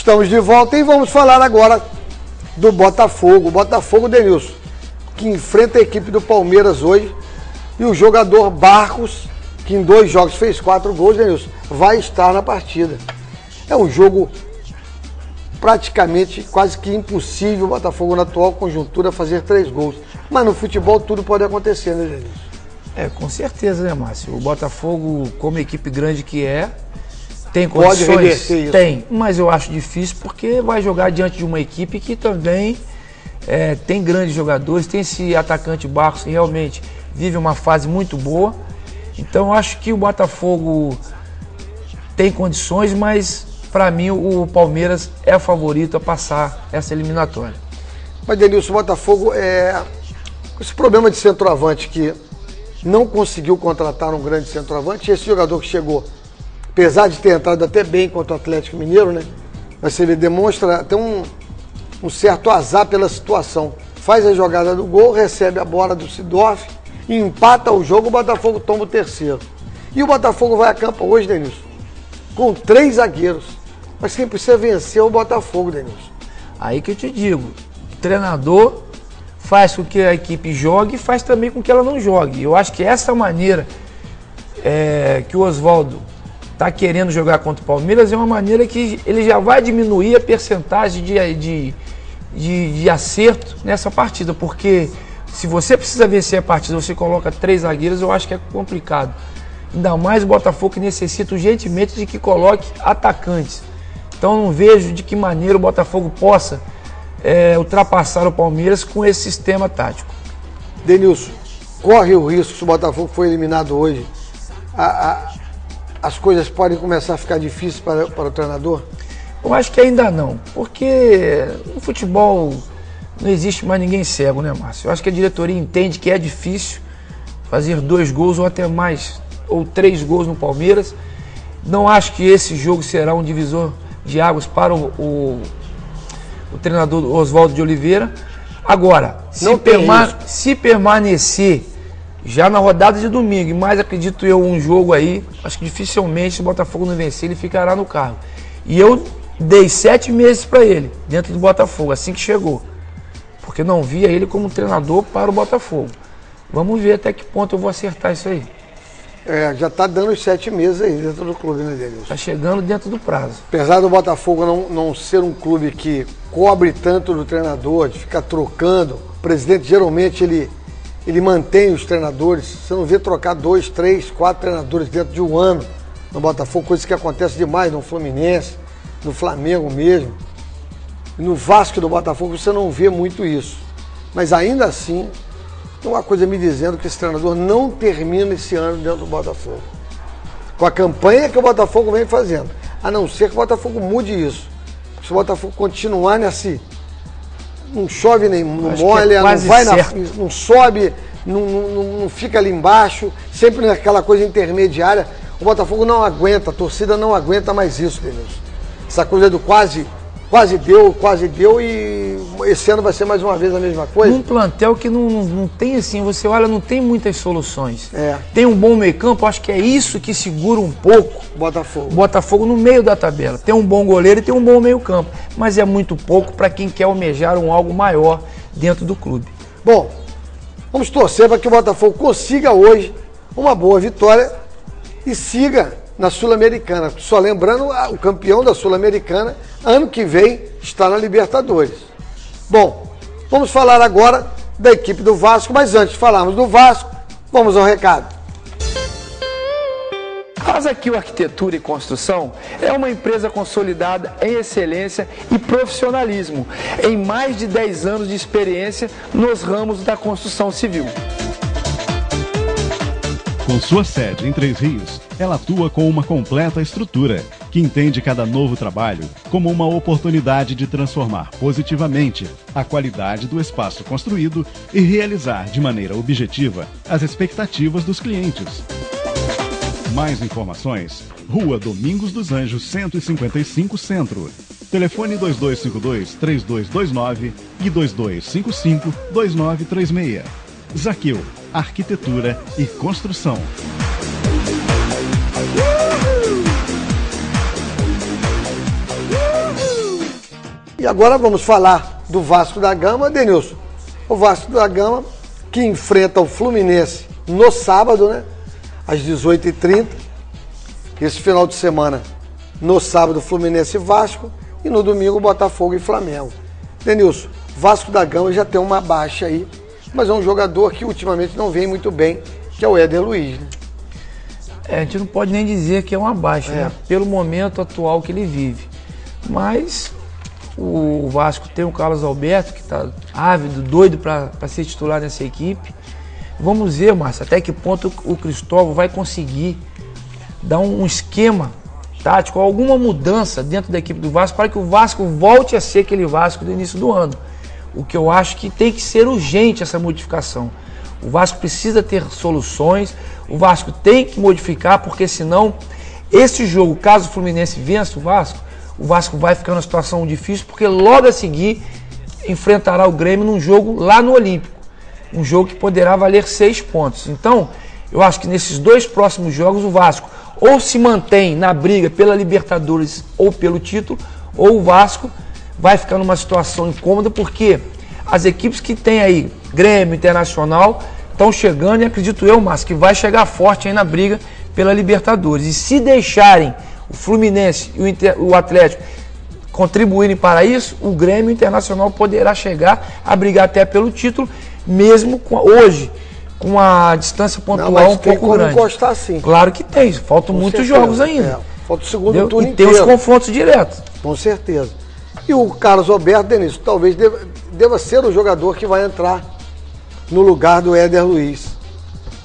Estamos de volta e vamos falar agora do Botafogo. O Botafogo, Denilson, que enfrenta a equipe do Palmeiras hoje. E o jogador Barcos, que em 2 jogos fez 4 gols, Denilson, vai estar na partida. É um jogo praticamente quase que impossível o Botafogo na atual conjuntura fazer 3 gols. Mas no futebol tudo pode acontecer, né, Denilson? Com certeza, né, Márcio? O Botafogo, como equipe grande que é, tem Pode condições? reverter isso. Tem, mas eu acho difícil porque vai jogar diante de uma equipe que também tem grandes jogadores, tem esse atacante Barcos que realmente vive uma fase muito boa. Então eu acho que o Botafogo tem condições, mas para mim o Palmeiras é favorito a passar essa eliminatória. Mas, Denilson, o Botafogo esse problema de centroavante que não conseguiu contratar um grande centroavante, esse jogador que chegou, apesar de ter entrado até bem contra o Atlético Mineiro, né? Mas ele demonstra até um certo azar pela situação. Faz a jogada do gol, recebe a bola do Sidorf, empata o jogo, o Botafogo toma o 3º. E o Botafogo vai a campo hoje, Denilson, com 3 zagueiros. Mas quem precisa vencer é o Botafogo, Denilson. Aí que eu te digo, o treinador faz com que a equipe jogue e faz também com que ela não jogue. Eu acho que essa maneira que o Oswaldo está querendo jogar contra o Palmeiras é uma maneira que ele já vai diminuir a percentagem de acerto nessa partida, porque se você precisa vencer a partida, você coloca 3 zagueiros, eu acho que é complicado. Ainda mais o Botafogo que necessita urgentemente de que coloque atacantes. Então eu não vejo de que maneira o Botafogo possa ultrapassar o Palmeiras com esse sistema tático. Denilson, corre o risco, se o Botafogo for eliminado hoje, as coisas podem começar a ficar difíceis para o treinador? Eu acho que ainda não, porque no futebol não existe mais ninguém cego, né, Márcio? Eu acho que a diretoria entende que é difícil fazer 2 gols ou até mais, ou 3 gols no Palmeiras. Não acho que esse jogo será um divisor de águas para o treinador Oswaldo de Oliveira. Agora, se permanecer já na rodada de domingo, mas acredito eu um jogo aí, acho que dificilmente se o Botafogo não vencer, ele ficará no cargo. E eu dei 7 meses para ele, dentro do Botafogo, assim que chegou. Porque não via ele como treinador para o Botafogo. Vamos ver até que ponto eu vou acertar isso aí. Já está dando os 7 meses aí dentro do clube, né, Denilson? Está chegando dentro do prazo. Apesar do Botafogo não ser um clube que cobre tanto do treinador, de ficar trocando, o presidente geralmente ele mantém os treinadores. Você não vê trocar 2, 3, 4 treinadores dentro de um ano no Botafogo, coisa que acontece demais no Fluminense, no Flamengo mesmo. No Vasco do Botafogo você não vê muito isso. Mas ainda assim, tem uma coisa me dizendo que esse treinador não termina esse ano dentro do Botafogo. Com a campanha que o Botafogo vem fazendo. A não ser que o Botafogo mude isso. Se o Botafogo continuar nesse... Não chove nem não molha, não vai não sobe, não fica ali embaixo, sempre naquela coisa intermediária. O Botafogo não aguenta, a torcida não aguenta mais isso, Denilson. Essa coisa do quase deu e esse ano vai ser mais uma vez a mesma coisa. Um plantel que não tem assim, você olha, não tem muitas soluções. É. Tem um bom meio-campo, acho que é isso que segura um pouco o Botafogo no meio da tabela. Tem um bom goleiro e tem um bom meio-campo, mas é muito pouco para quem quer almejar algo maior dentro do clube. Bom, vamos torcer para que o Botafogo consiga hoje uma boa vitória e siga na Sul-Americana. Só lembrando, o campeão da Sul-Americana, ano que vem, está na Libertadores. Bom, vamos falar agora da equipe do Vasco, mas antes de falarmos do Vasco, vamos ao recado. A Zaquil Arquitetura e Construção é uma empresa consolidada em excelência e profissionalismo, em mais de 10 anos de experiência nos ramos da construção civil. Com sua sede em Três Rios, ela atua com uma completa estrutura, que entende cada novo trabalho como uma oportunidade de transformar positivamente a qualidade do espaço construído e realizar de maneira objetiva as expectativas dos clientes. Mais informações, Rua Domingos dos Anjos, 155 Centro. Telefone 2252-3229 e 2255-2936. Zaquil, Arquitetura e Construção. E agora vamos falar do Vasco da Gama, Denilson. O Vasco da Gama que enfrenta o Fluminense no sábado, né? Às 18h30. Esse final de semana, no sábado, Fluminense e Vasco. E no domingo, Botafogo e Flamengo. Denilson, Vasco da Gama já tem uma baixa aí, mas é um jogador que ultimamente não vem muito bem, que é o Éder Luiz, né? A gente não pode nem dizer que é uma baixa, né? Pelo momento atual que ele vive. Mas o Vasco tem o Carlos Alberto, que está ávido, doido para ser titular nessa equipe. Vamos ver, Márcio, até que ponto o Cristóvão vai conseguir dar um esquema tático, alguma mudança dentro da equipe do Vasco para que o Vasco volte a ser aquele Vasco do início do ano. O que eu acho que tem que ser urgente essa modificação. O Vasco precisa ter soluções, o Vasco tem que modificar, porque senão esse jogo, caso o Fluminense vença o Vasco vai ficar numa situação difícil, porque logo a seguir enfrentará o Grêmio num jogo lá no Olímpico. Um jogo que poderá valer 6 pontos. Então, eu acho que nesses 2 próximos jogos o Vasco ou se mantém na briga pela Libertadores ou pelo título, ou o Vasco vai ficar numa situação incômoda, porque as equipes que tem aí, Grêmio, Internacional, estão chegando e acredito eu, Márcio, que vai chegar forte aí na briga pela Libertadores. E se deixarem o Fluminense e o Atlético contribuírem para isso, o Grêmio Internacional poderá chegar a brigar até pelo título, mesmo hoje, com a distância pontual um pouco grande. Encostar, sim. Claro que tem, faltam muitos jogos ainda. Falta o segundo turno e tem os confrontos diretos. Com certeza. E o Carlos Alberto, Denilson, talvez deva ser o jogador que vai entrar no lugar do Éder Luiz.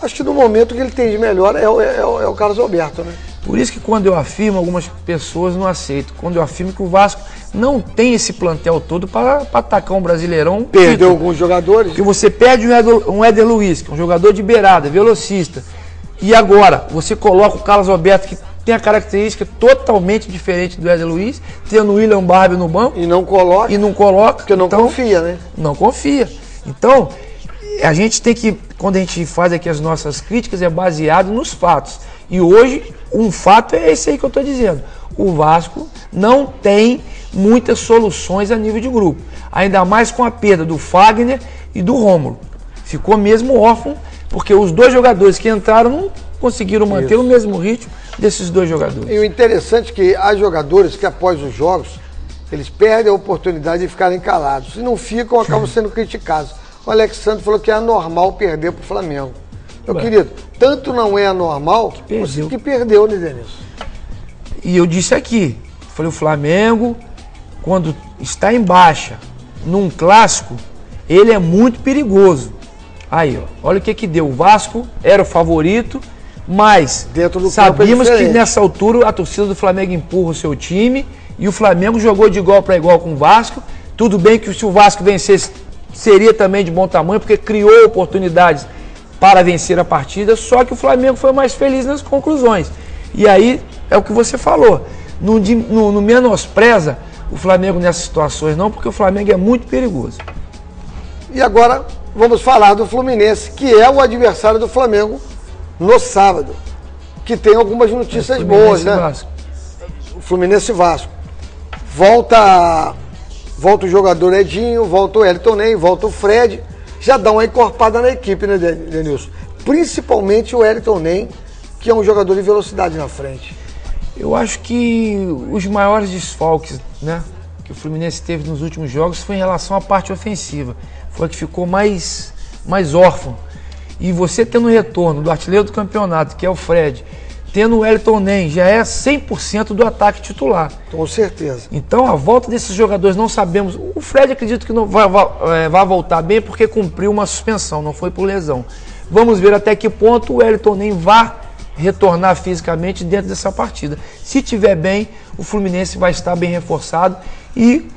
Acho que no momento que ele tem de melhor é o Carlos Alberto, né? Por isso que quando eu afirmo, algumas pessoas não aceitam. Quando eu afirmo que o Vasco não tem esse plantel todo para atacar um Brasileirão. Perdeu alguns jogadores. Porque você perde um Éder Luiz, que é um jogador de beirada, velocista. E agora, você coloca o Carlos Alberto, que tem a característica totalmente diferente do Éder Luiz, tendo o William Barbie no banco. E não coloca. Porque não confia, né? Não confia. Então, a gente tem que, quando a gente faz aqui as nossas críticas, é baseado nos fatos. E hoje, um fato é esse aí que eu estou dizendo. O Vasco não tem muitas soluções a nível de grupo. Ainda mais com a perda do Fagner e do Rômulo. Ficou mesmo órfão, porque os 2 jogadores que entraram não conseguiram manter o mesmo ritmo desses 2 jogadores. E o interessante é que há jogadores que após os jogos, eles perdem a oportunidade de ficarem calados. Se não ficam, acabam sendo criticados. O Alexandre falou que é anormal perder para o Flamengo. Meu querido, tanto não é anormal que perdeu, né, Denilson? E eu disse aqui, falei, o Flamengo, quando está em baixa, num clássico, ele é muito perigoso. Aí, ó, olha o que deu. O Vasco era o favorito, mas sabíamos que nessa altura a torcida do Flamengo empurra o seu time e o Flamengo jogou de igual para igual com o Vasco. Tudo bem que se o Vasco vencesse, seria também de bom tamanho, porque criou oportunidades para vencer a partida, só que o Flamengo foi mais feliz nas conclusões. E aí, é o que você falou, não menospreza o Flamengo nessas situações não, porque o Flamengo é muito perigoso. E agora vamos falar do Fluminense, que é o adversário do Flamengo no sábado, que tem algumas notícias boas, né? Vasco. O Fluminense e Vasco. Volta o jogador Edinho, volta o Elton Ney, volta o Fred, já dá uma encorpada na equipe, né, Denilson? Principalmente o Elton Ney, que é um jogador de velocidade na frente. Eu acho que os maiores desfalques, né, que o Fluminense teve nos últimos jogos foi em relação à parte ofensiva. Foi a que ficou mais órfão. E você tendo o retorno do artilheiro do campeonato, que é o Fred, tendo o Elton Ney, já é 100% do ataque titular. Com certeza. Então, a volta desses jogadores, não sabemos. O Fred, acredito que não vai voltar bem porque cumpriu uma suspensão, não foi por lesão. Vamos ver até que ponto o Elton Ney vai retornar fisicamente dentro dessa partida. Se tiver bem, o Fluminense vai estar bem reforçado e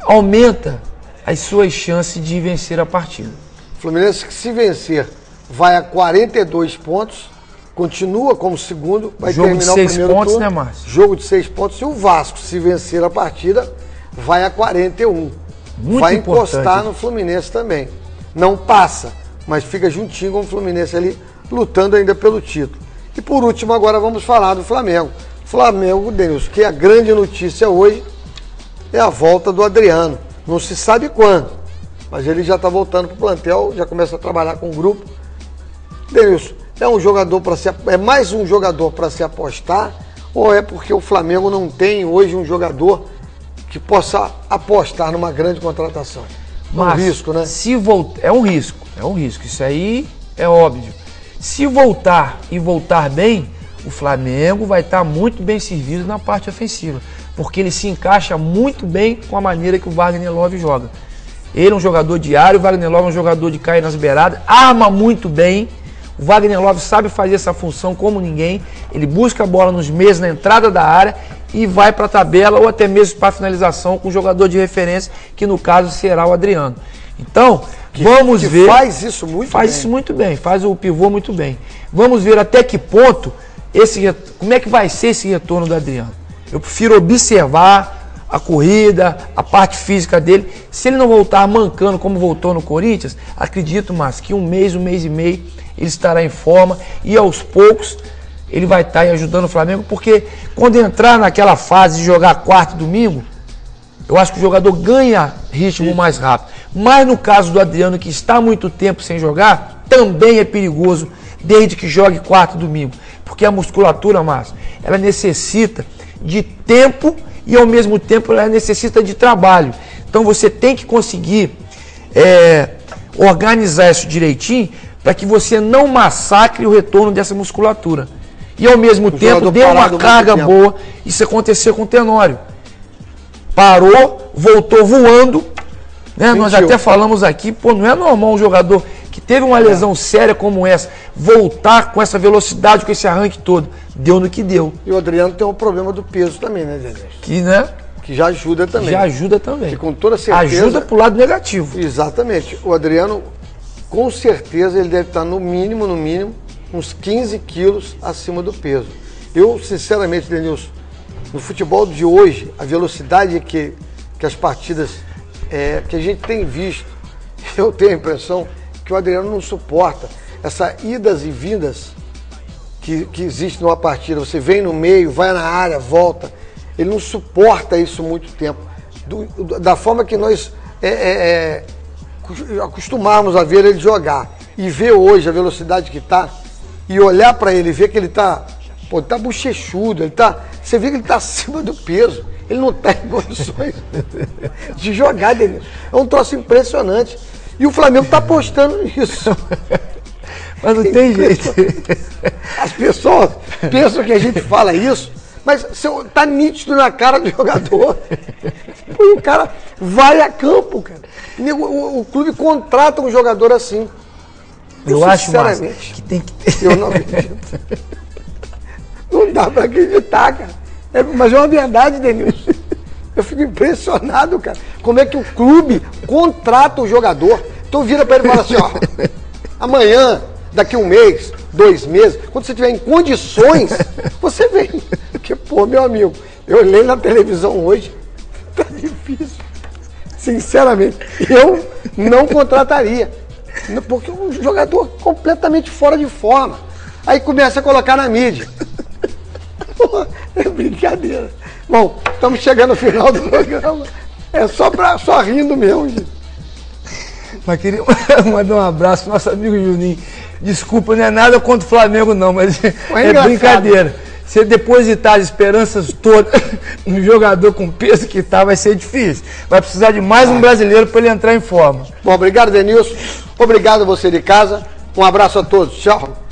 aumenta as suas chances de vencer a partida. O Fluminense, que se vencer, vai a 42 pontos. Continua como segundo, vai terminar o primeiro turno. Jogo de 6 pontos, né, Márcio? Jogo de 6 pontos. E o Vasco, se vencer a partida, vai a 41. Muito vai importante. Encostar no Fluminense também. Não passa, mas fica juntinho com o Fluminense ali, lutando ainda pelo título. E por último, agora vamos falar do Flamengo. Flamengo, Denilson, que a grande notícia hoje é a volta do Adriano. Não se sabe quando, mas ele já está voltando para o plantel, já começa a trabalhar com o grupo. Denilson, é um jogador é mais um jogador para se apostar, ou é porque o Flamengo não tem hoje um jogador que possa apostar numa grande contratação? Mas, um risco, né? É um risco, isso aí é óbvio. Se voltar e voltar bem, o Flamengo vai estar muito bem servido na parte ofensiva, porque ele se encaixa muito bem com a maneira que o Wagner Love joga. Ele é um jogador de área, o Wagner Love é um jogador de cair nas beiradas, arma muito bem. O Wagner Love sabe fazer essa função como ninguém. Ele busca a bola nos meios, na entrada da área e vai para a tabela ou até mesmo para a finalização com o jogador de referência, que no caso será o Adriano. Então, vamos ver. Faz isso muito bem. Faz isso muito bem, faz o pivô muito bem. Vamos ver até que ponto, como é que vai ser esse retorno do Adriano. Eu prefiro observar a corrida, a parte física dele. Se ele não voltar mancando como voltou no Corinthians, acredito, mas que um mês e meio, ele estará em forma e aos poucos ele vai estar aí ajudando o Flamengo, porque quando entrar naquela fase de jogar quarta e domingo, eu acho que o jogador ganha ritmo mais rápido. Mas no caso do Adriano, que está há muito tempo sem jogar, também é perigoso desde que jogue quarta e domingo, porque a musculatura, Márcio, ela necessita de tempo e ao mesmo tempo ela necessita de trabalho. Então você tem que conseguir organizar isso direitinho para que você não massacre o retorno dessa musculatura. E ao mesmo tempo dê uma carga boa. Isso aconteceu com o Tenório. Parou, voltou voando, né? Nós até falamos aqui, pô, não é normal um jogador que teve uma lesão séria como essa, voltar com essa velocidade, com esse arranque todo. Deu no que deu. E o Adriano tem um problema do peso também, né, Denilson? Que já ajuda também. Já ajuda também. Que com toda certeza... Ajuda pro lado negativo. Exatamente. O Adriano, com certeza, ele deve estar no mínimo, uns 15 quilos acima do peso. Eu, sinceramente, Denilson, no futebol de hoje, a velocidade que as partidas que a gente tem visto, eu tenho a impressão que o Adriano não suporta essa idas e vindas que existe numa partida. Você vem no meio, vai na área, volta. Ele não suporta isso muito tempo. Da forma que nós acostumamos a ver ele jogar e ver hoje a velocidade que está, e olhar para ele e ver que ele está bochechudo, você vê que ele está acima do peso. Ele não tem condições de jogar dele. É um troço impressionante. E o Flamengo está apostando nisso. Mas não tem jeito. As pessoas pensam que a gente fala isso, mas tá nítido na cara do jogador. O cara vai a campo, cara. O clube contrata um jogador assim. Eu acho, Márcio, que tem que ter. Eu não acredito. Não dá para acreditar, cara. Mas é uma verdade, Denilson. Eu fico impressionado, cara. Como é que o clube contrata o jogador? Então vira para ele e fala assim, ó, amanhã, daqui um mês, 2 meses, quando você estiver em condições, você vem. Porque, pô, meu amigo, eu olhei na televisão hoje, tá difícil. Sinceramente, eu não contrataria. Porque é um jogador completamente fora de forma. Aí começa a colocar na mídia. Pô, é brincadeira. Bom, estamos chegando ao final do programa. É só rindo mesmo, gente. Mas queria mandar um abraço pro nosso amigo Juninho. Desculpa, não é nada contra o Flamengo não, mas é brincadeira. Você depositar as esperanças todas no jogador com o peso que tá, vai ser difícil. Vai precisar de mais um brasileiro para ele entrar em forma. Bom, obrigado, Denilson. Obrigado a você de casa. Um abraço a todos. Tchau.